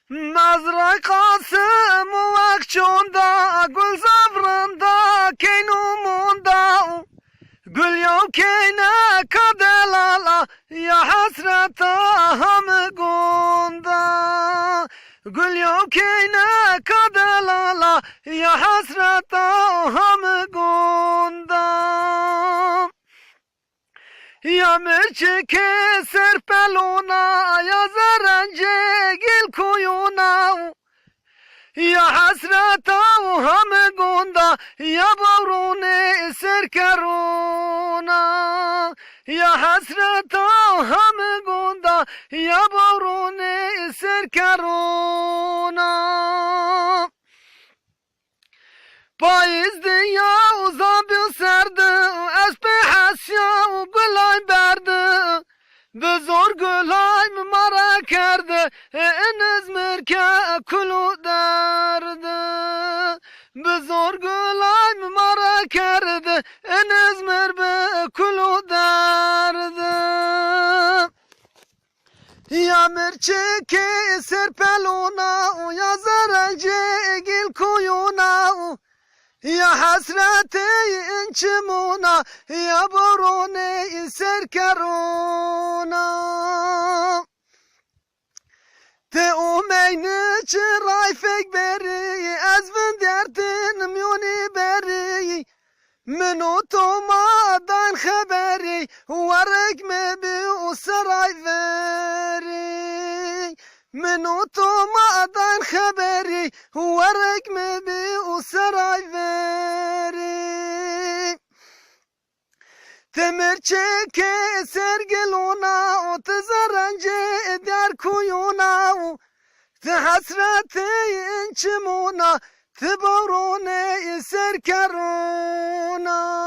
مزرعه قاسم و اکچوندا گل زفرندا کینو موندا گل یو کینه کدلالا یا حسرتا هم گوندا گل یو کینه کدلالا یا حسرتا هم گوندا یا مرچه که سر پلونا یا زرنجه گل کویونا یا حسرتا و هم گوندا یا بارون سر کرونا یا حسرتا و هم گوندا یا بارون سر کرونا پاییز دیا و زابی سرده از به حسیا و گلای برده به زور گلای مرا کرده این ازمر که کلو درده به زور گلای مرا کرده این ازمر به کلو درده یا مرچه که سر پلونا و یا زرنجه گل کویونا یا حسرت این چمونا یا بارون سر کرونا ته اومینه چه رای فکر بری از وندرتن میونی بری منو تو ما دان خبری ورق مبی و سرای وری منو تو ما دان خبری ورق مبی و سرای وری تمرچه که سرگلونا و تزرنجه در کویونا و تحسرت این چمونا تبارون سر کرونا